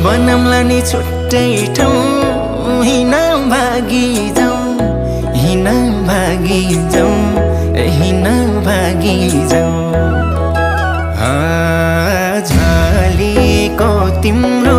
बनाउँला नि छुट्टै ठाउँ हिँड भागी जाउँ हिँड भागी जाउँ हिँड भागी जाउँ झलेको तिम्रो